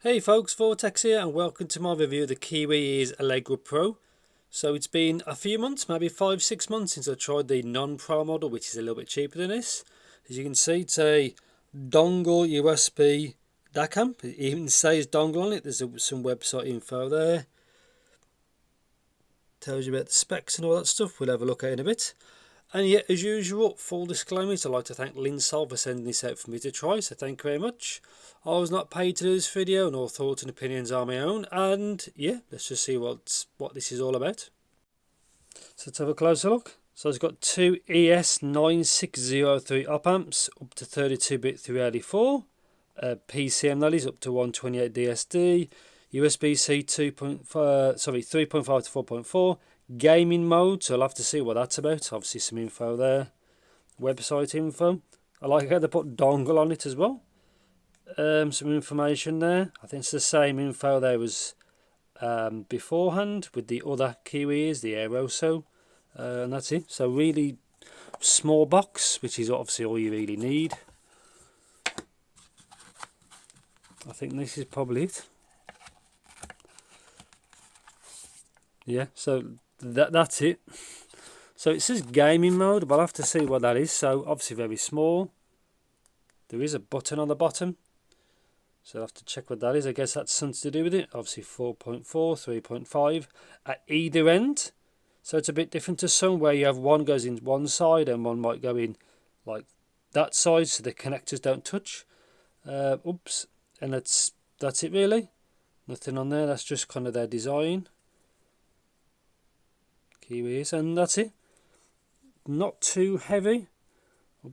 Hey folks, Vortex here and welcome to my review of the Kiwi Ears Allegro Pro. So it's been a few months, maybe 5-6 months since I tried the non-Pro model, which is a little bit cheaper than this. As you can see, it's a dongle USB DAC amp. It even says dongle on it. There's some website info there. Tells you about the specs and all that stuff. We'll have a look at it in a bit. And yeah, as usual, full disclaimers, I'd like to thank Linsol for sending this out for me to try, so thank you very much. I was not paid to do this video, nor thoughts and opinions are my own, and yeah, let's just see what this is all about. So let's have a closer look. So it's got two ES9603 op amps, up to 32-bit 384, PCM that is, up to 128 DSD, USB-C 3.5 to 4.4, gaming mode, so I'll have to see what that's about. Obviously some info there, website info. I like how they put dongle on it as well. Some information there. I think it's the same info there was beforehand with the other Kiwi Ears, the Aeroso, and that's it. So really small box, which is obviously all you really need. I think this is probably it. Yeah, so that's it. So it says gaming mode, but I'll have to see what that is. So obviously very small. There is a button on the bottom, so I'll have to check what that is. I guess that's something to do with it. Obviously 4.4, 3.5 at either end. So it's a bit different to some where you have one goes in one side and one might go in like that side, so the connectors don't touch. Oops, and that's it really. Nothing on there. That's just kind of their design. Kiwis, and that's it. Not too heavy.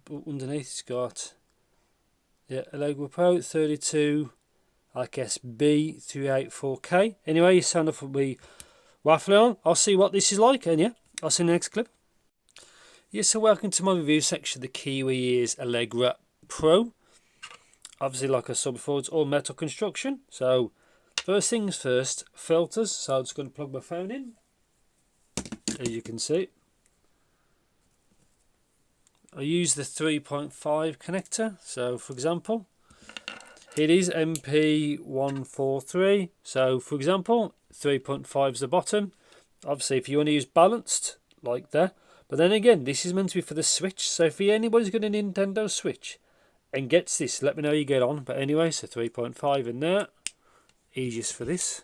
Underneath it's got Allegro Pro 32, I guess B384K. Anyway, you sound off with me waffling on. I'll see what this is like, and yeah, I'll see you in the next clip. Yes, so welcome to my review section of the Kiwi Ears Allegro Pro. Obviously, like I said before, it's all metal construction. So first things first, filters. So I'm just going to plug my phone in. As you can see, I use the 3.5 connector. So for example, it is MP143. So for example, 3.5 is the bottom. Obviously if you want to use balanced like that, but then again, this is meant to be for the Switch. So if anybody's got a Nintendo Switch and gets this, let me know you get on. But anyway, so 3.5 in there, easiest for this.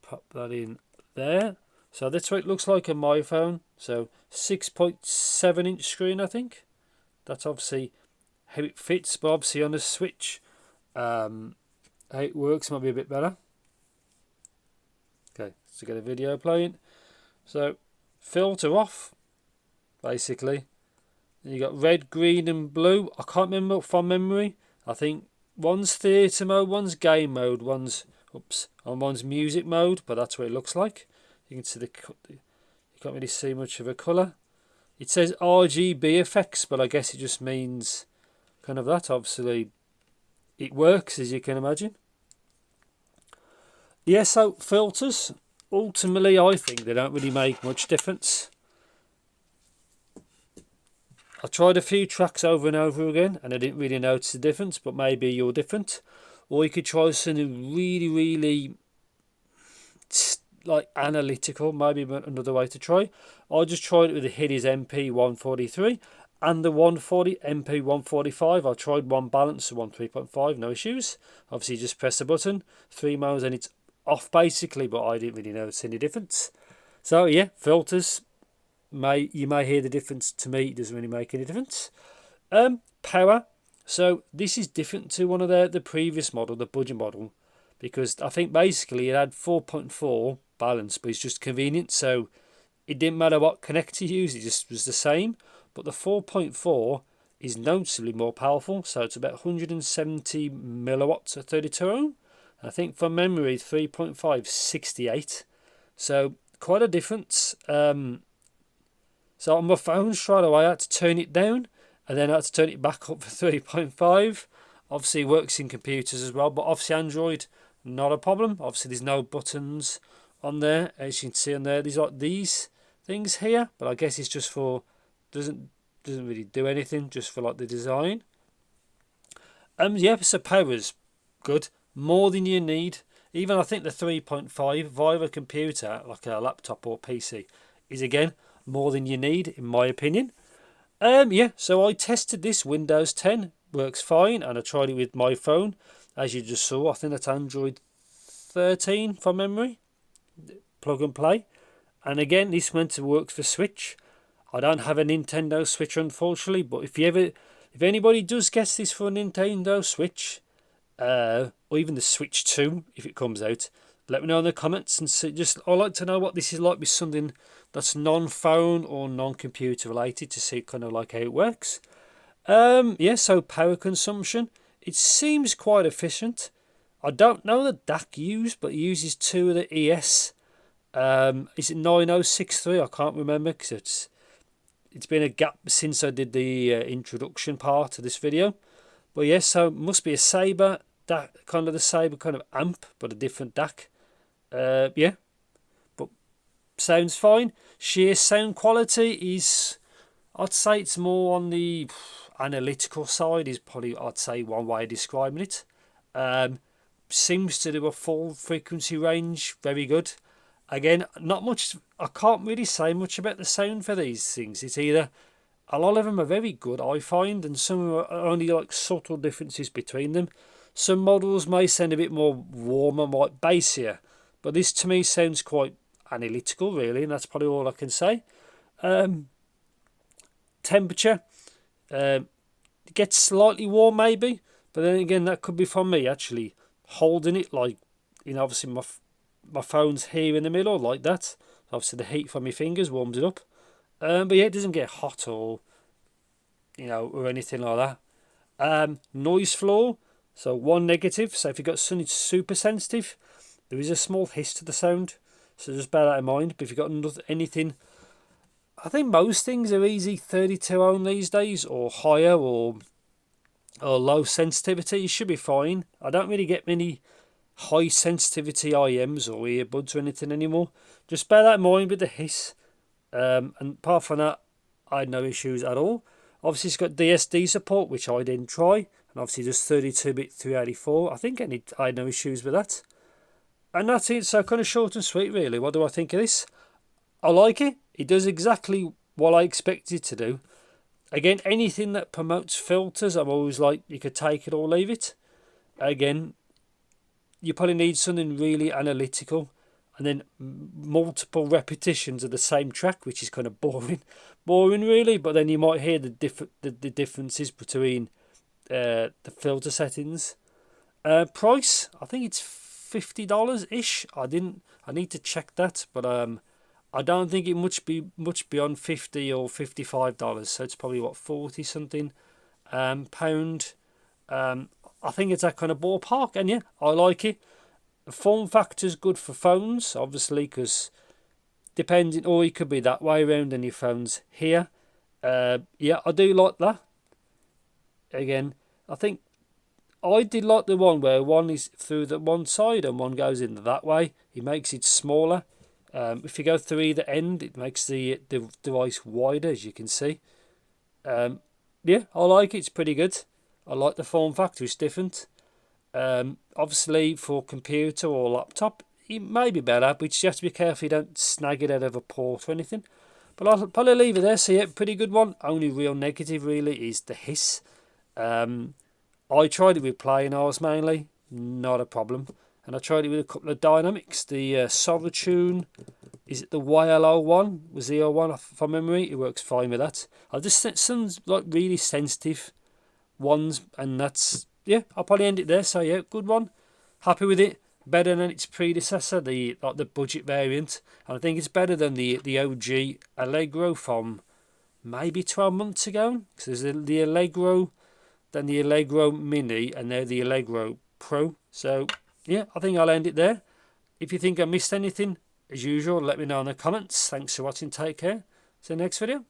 Pop that in there. So that's what it looks like on my phone. So 6.7 inch screen, I think. That's obviously how it fits, but obviously on a Switch, how it works might be a bit better. Okay, so get a video playing. So filter off, basically. You got red, green, and blue. I can't remember from memory. I think one's theatre mode, one's game mode, one's music mode. But that's what it looks like. You can see you can't really see much of a colour. It says RGB effects, but I guess it just means kind of that. Obviously, it works, as you can imagine. Yeah, so filters, ultimately, I think they don't really make much difference. I tried a few tracks over and over again, and I didn't really notice the difference, but maybe you're different. Or you could try something really like analytical, maybe another way to try. I just tried it with the Hiddy's MP143 and the MP145. I tried one balance, one 3.5, no issues. Obviously you just press the button, 3 modes and it's off basically, but I didn't really notice any difference. So yeah, filters, you may hear the difference. To me it doesn't really make any difference. Power, so this is different to one of the previous model, the budget model, because I think basically it had 4.4 balance, but it's just convenient, so it didn't matter what connector you used, it just was the same. But the 4.4 is noticeably more powerful, so it's about 170 milliwatts at 32 ohm. I think from memory 3.5 68, so quite a difference. So on my phone straight away I had to turn it down, and then I had to turn it back up for 3.5. Obviously it works in computers as well, but obviously Android, not a problem. Obviously there's no buttons on there, as you can see on there. There's like these things here, but I guess it's just for, doesn't really do anything, just for like the design. Yeah, so power's good. more than you need. Even I think the 3.5 via a computer, like a laptop or PC, is again more than you need, in my opinion. Yeah, so I tested this Windows 10, works fine, and I tried it with my phone, as you just saw. I think that's Android 13 from memory, plug and play. And again, this meant to work for Switch. I don't have a Nintendo Switch, unfortunately, but if anybody does get this for a Nintendo Switch, or even the Switch 2, if it comes out, let me know in the comments. And see, I'd like to know what this is like with something that's non-phone or non-computer related, to see kind of like how it works. Yeah, so power consumption, it seems quite efficient. I don't know the DAC used, but it uses 2 of the ES. Is it 9063? I can't remember, because it's been a gap since I did the introduction part of this video. But yes, so it must be a Sabre, that kind of the Sabre kind of amp, but a different DAC. Yeah, but sounds fine. Sheer sound quality is, I'd say it's more on the analytical side, is probably, I'd say, one way of describing it. Seems to do a full frequency range, very good. Again, not much, I can't really say much about the sound for these things. It's either, a lot of them are very good, I find, and some are only like subtle differences between them. Some models may sound a bit more warmer, more bassier, but this to me sounds quite analytical, really, and that's probably all I can say. Temperature, it gets slightly warm maybe, but then again, that could be from me actually holding it, like, you know, obviously my phone's here in the middle like that. Obviously the heat from my fingers warms it up. But yeah, it doesn't get hot or, you know, or anything like that. Noise floor, so one negative. So if you've got something super sensitive, there is a small hiss to the sound. So just bear that in mind. But if you've got anything, I think most things are easy 32 ohm these days, or higher, or low sensitivity. You should be fine. I don't really get many high sensitivity IMs or earbuds or anything anymore. Just bear that in mind with the hiss. And apart from that, I had no issues at all. Obviously it's got DSD support, which I didn't try, and obviously just 32-bit 384. I think I had no issues with that. And that's it. So kind of short and sweet, really. What do I think of this? I like it. It does exactly what I expected it to do. Again, anything that promotes filters, I'm always like, you could take it or leave it. Again, you probably need something really analytical, and then multiple repetitions of the same track, which is kind of boring really. But then you might hear the differences between the filter settings. Price, I think it's $50 ish. I need to check that, but I don't think it much beyond $50 or $55. So it's probably what, 40 something pound. I think it's that kind of ballpark, and yeah, I like it. The form factor is good for phones, obviously, because depending, or it could be that way around and your phone's here. Yeah, I do like that. Again, I think I did like the one where one is through the one side and one goes in that way. It makes it smaller. If you go through either end, it makes the device wider, as you can see. Yeah, I like it. It's pretty good. I like the form factor. It's different. Obviously, for computer or laptop, it may be better, but you have to be careful you don't snag it out of a port or anything. But I'll probably leave it there. So yeah, pretty good one. Only real negative really is the hiss. I tried it with playing hours mainly, not a problem. And I tried it with a couple of dynamics. The Solitune, is it the YLO1? Was the O1 from memory? It works fine with that. I've just sent some like really sensitive ones, and that's, yeah, I'll probably end it there. So yeah, good one. Happy with it. Better than its predecessor, the budget variant. And I think it's better than the OG Allegro from maybe 12 months ago. Because there's the Allegro, then the Allegro Mini, and now the Allegro Pro. So yeah, I think I'll end it there. If you think I missed anything, as usual, let me know in the comments. Thanks for watching. Take care. See you next video.